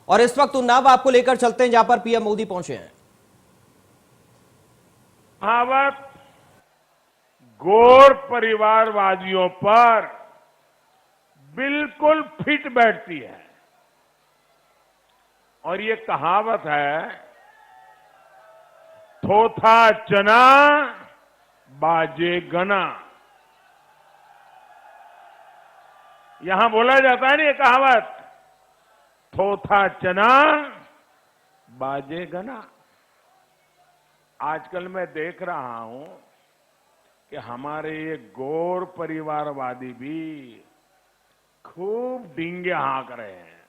और इस वक्त उन्नाव आपको लेकर चलते हैं जहां पर पीएम मोदी पहुंचे हैं। कहावत गौर परिवारवादियों पर बिल्कुल फिट बैठती है और ये कहावत है, थोथा चना बाजे गना। यहां बोला जाता है ना ये कहावत, थोथा चना बाजे गना। आजकल मैं देख रहा हूं कि हमारे ये गौर परिवारवादी भी खूब डींगे हाँक रहे हैं।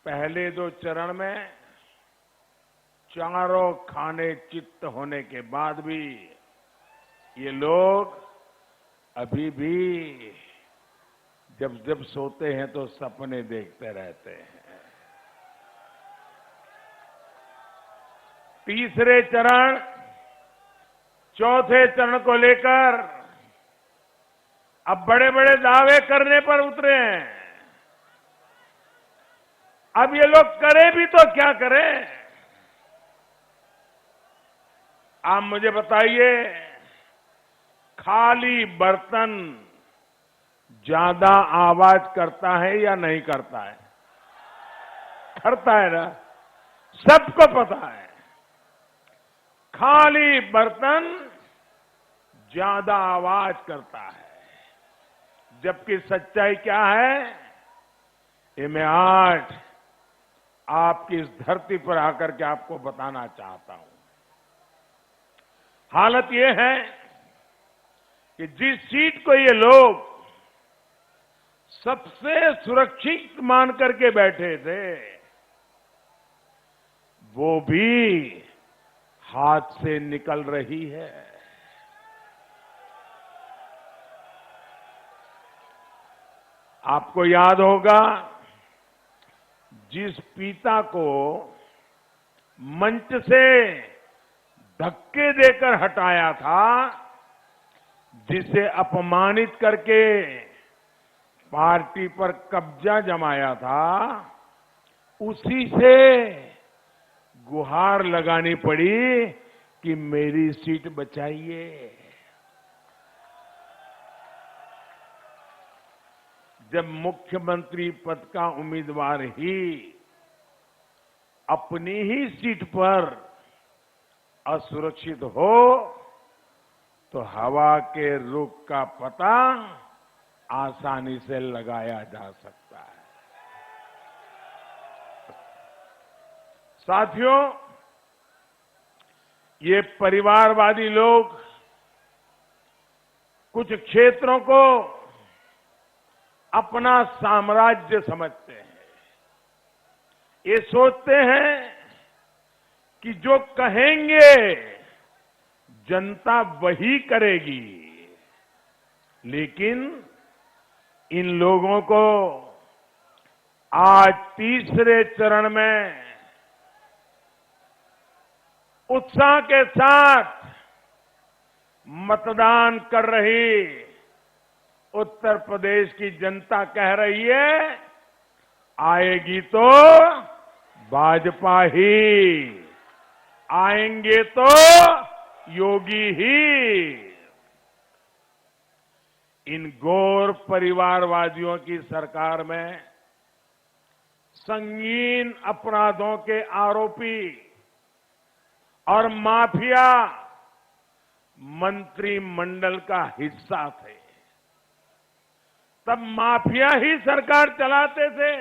पहले 2 चरण में चारों खाने चित्त होने के बाद भी ये लोग अभी भी जब जब सोते हैं तो सपने देखते रहते हैं। तीसरे चरण, चौथे चरण को लेकर अब बड़े बड़े दावे करने पर उतरे हैं। अब ये लोग करें भी तो क्या करें? आप मुझे बताइए, खाली बर्तन ज्यादा आवाज करता है या नहीं करता है? करता है ना, सबको पता है। खाली बर्तन ज्यादा आवाज करता है, जबकि सच्चाई क्या है, ये मैं आज आपकी इस धरती पर आकर के आपको बताना चाहता हूं। हालत ये है कि जिस सीट को ये लोग सबसे सुरक्षित मान करके बैठे थे, वो भी हाथ से निकल रही है। आपको याद होगा, जिस पिता को मंच से धक्के देकर हटाया था, जिसे अपमानित करके पार्टी पर कब्जा जमाया था, उसी से गुहार लगानी पड़ी कि मेरी सीट बचाइए। जब मुख्यमंत्री पद का उम्मीदवार ही अपनी ही सीट पर असुरक्षित हो, तो हवा के रुख का पता आसानी से लगाया जा सकता है। साथियों, ये परिवारवादी लोग कुछ क्षेत्रों को अपना साम्राज्य समझते हैं। ये सोचते हैं कि जो कहेंगे जनता वही करेगी, लेकिन इन लोगों को आज तीसरे चरण में उत्साह के साथ मतदान कर रही उत्तर प्रदेश की जनता कह रही है, आएगी तो भाजपा ही, आएंगे तो योगी ही। इन गौर परिवारवादियों की सरकार में संगीन अपराधों के आरोपी और माफिया मंत्रिमंडल का हिस्सा थे। तब माफिया ही सरकार चलाते थे।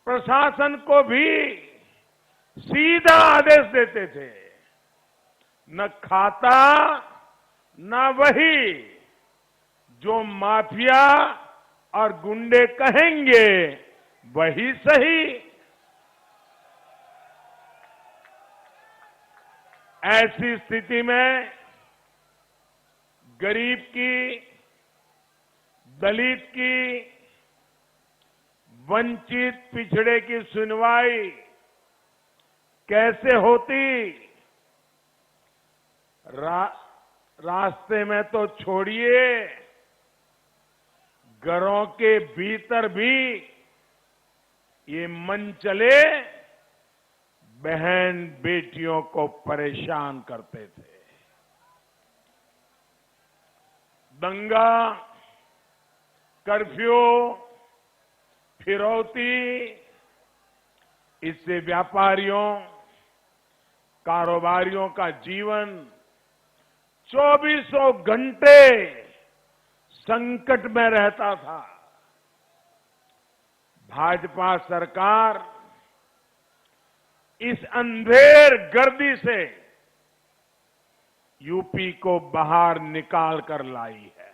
प्रशासन को भी सीधा आदेश देते थे, न खाता न वही जो माफिया और गुंडे कहेंगे वही सही। ऐसी स्थिति में गरीब की, दलित की, वंचित पिछड़े की सुनवाई कैसे होती? रास्ते में तो छोड़िए, घरों के भीतर भी ये मन चले बहन बेटियों को परेशान करते थे। दंगा, कर्फ्यू, फिरौती, इससे व्यापारियों, कारोबारियों का जीवन 24 घंटे संकट में रहता था। भाजपा सरकार इस अंधेर गर्दी से यूपी को बाहर निकाल कर लाई है।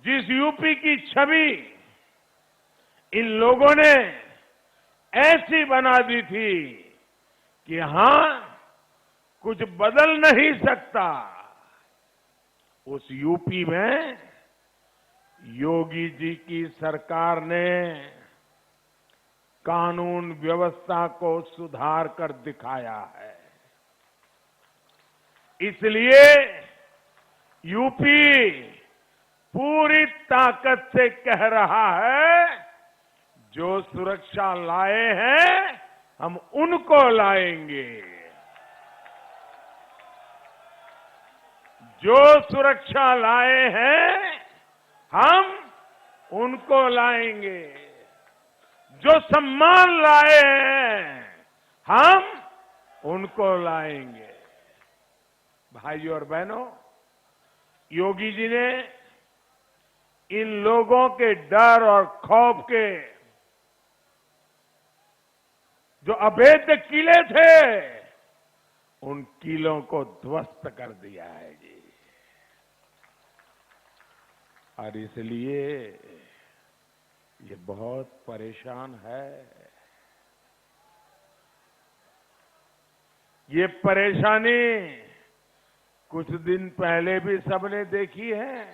जिस यूपी की छवि इन लोगों ने ऐसी बना दी थी कि यहां कुछ बदल नहीं सकता, उस यूपी में योगी जी की सरकार ने कानून व्यवस्था को सुधार कर दिखाया है। इसलिए यूपी पूरी ताकत से कह रहा है, जो सुरक्षा लाए हैं हम उनको लाएंगे। जो सुरक्षा लाए हैं हम उनको लाएंगे। जो सम्मान लाए हैं हम उनको लाएंगे। भाइयों और बहनों, योगी जी ने इन लोगों के डर और खौफ के जो अवैध किले थे, उन किलों को ध्वस्त कर दिया है जी। और इसलिए ये बहुत परेशान है। ये परेशानी कुछ दिन पहले भी सबने देखी है।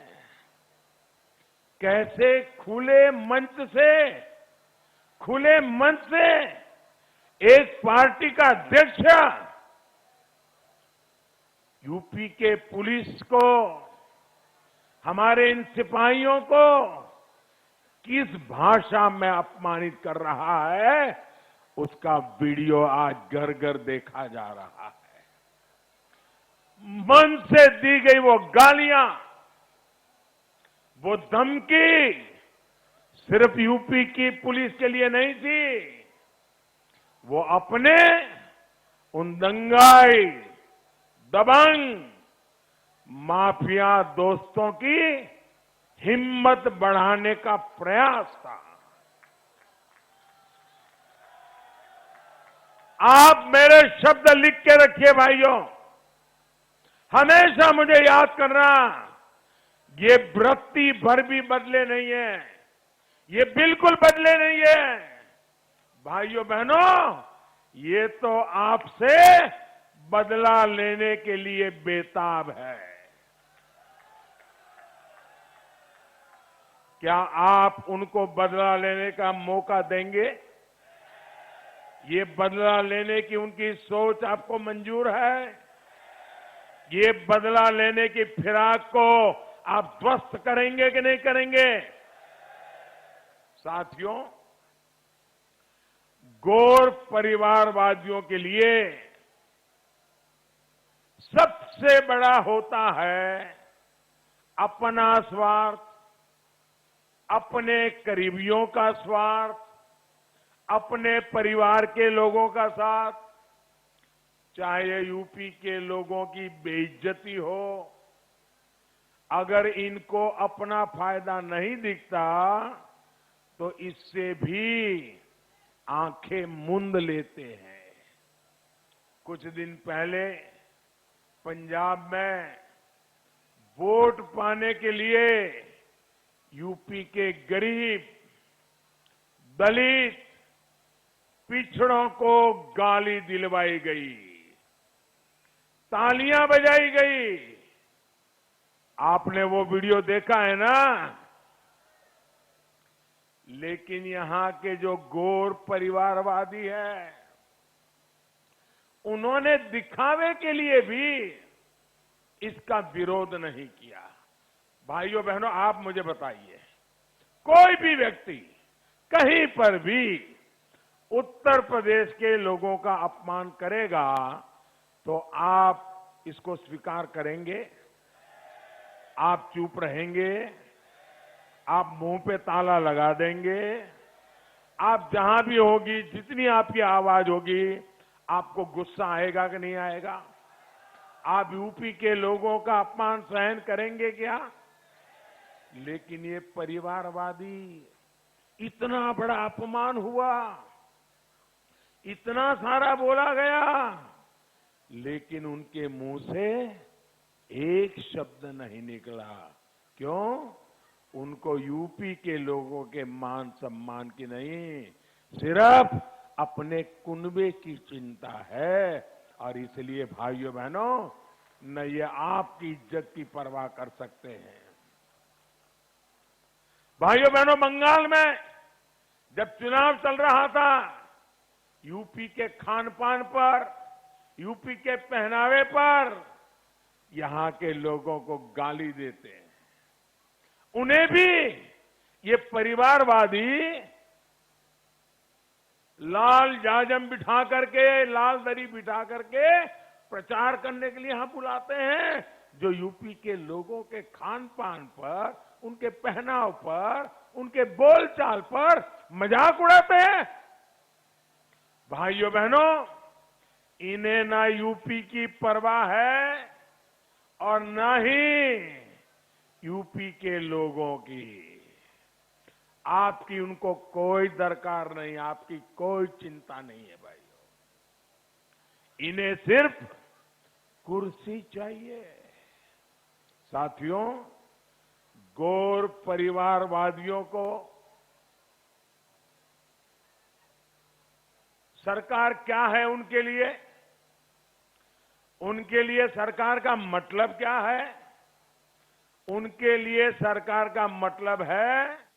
कैसे खुले मंच से एक पार्टी का अध्यक्ष यूपी के पुलिस को, हमारे इन सिपाहियों को किस भाषा में अपमानित कर रहा है, उसका वीडियो आज घर घर देखा जा रहा है। मन से दी गई वो गालियां, वो धमकी सिर्फ यूपी की पुलिस के लिए नहीं थी, वो अपने उन दंगाई, दबंग, माफिया दोस्तों की हिम्मत बढ़ाने का प्रयास था। आप मेरे शब्द लिख के रखिए भाइयों, हमेशा मुझे याद करना, ये वृत्ति भर भी बदले नहीं है, ये बिल्कुल बदले नहीं है। भाइयों बहनों, ये तो आपसे बदला लेने के लिए बेताब है। क्या आप उनको बदला लेने का मौका देंगे? ये बदला लेने की उनकी सोच आपको मंजूर है? ये बदला लेने की फिराक को आप ध्वस्त करेंगे कि नहीं करेंगे? साथियों, गौर परिवारवादियों के लिए सबसे बड़ा होता है अपना स्वार्थ, अपने करीबियों का स्वार्थ, अपने परिवार के लोगों का साथ, चाहे यूपी के लोगों की बेइज्जती हो। अगर इनको अपना फायदा नहीं दिखता तो इससे भी आंखें मूंद लेते हैं। कुछ दिन पहले पंजाब में वोट पाने के लिए यूपी के गरीब, दलित, पिछड़ों को गाली दिलवाई गई, तालियां बजाई गई। आपने वो वीडियो देखा है ना? लेकिन यहां के जो गौर परिवारवादी हैं, उन्होंने दिखावे के लिए भी इसका विरोध नहीं किया। भाइयों बहनों, आप मुझे बताइए, कोई भी व्यक्ति कहीं पर भी उत्तर प्रदेश के लोगों का अपमान करेगा तो आप इसको स्वीकार करेंगे? आप चुप रहेंगे? आप मुंह पे ताला लगा देंगे? आप जहां भी होगी, जितनी आपकी आवाज होगी, आपको गुस्सा आएगा कि नहीं आएगा? आप यूपी के लोगों का अपमान सहन करेंगे क्या? लेकिन ये परिवारवादी, इतना बड़ा अपमान हुआ, इतना सारा बोला गया, लेकिन उनके मुंह से एक शब्द नहीं निकला। क्यों? उनको यूपी के लोगों के मान सम्मान की नहीं, सिर्फ अपने कुनबे की चिंता है। और इसलिए भाइयों बहनों, न ये आपकी इज्जत की परवाह कर सकते हैं। भाइयों बहनों, बंगाल में जब चुनाव चल रहा था, यूपी के खान पान पर, यूपी के पहनावे पर यहां के लोगों को गाली देते हैं। उन्हें भी ये परिवारवादी लाल जाजम बिठा करके, लाल दरी बिठा करके प्रचार करने के लिए यहां बुलाते हैं, जो यूपी के लोगों के खान पान पर, उनके पहनाव पर, उनके बोलचाल पर मजाक उड़ाते हैं। भाइयों बहनों, इन्हें ना यूपी की परवाह है और ना ही यूपी के लोगों की। आपकी उनको कोई दरकार नहीं, आपकी कोई चिंता नहीं है भाइयों। इन्हें सिर्फ कुर्सी चाहिए। साथियों, गौर परिवारवादियों को सरकार क्या है उनके लिए? उनके लिए सरकार का मतलब क्या है? उनके लिए सरकार का मतलब है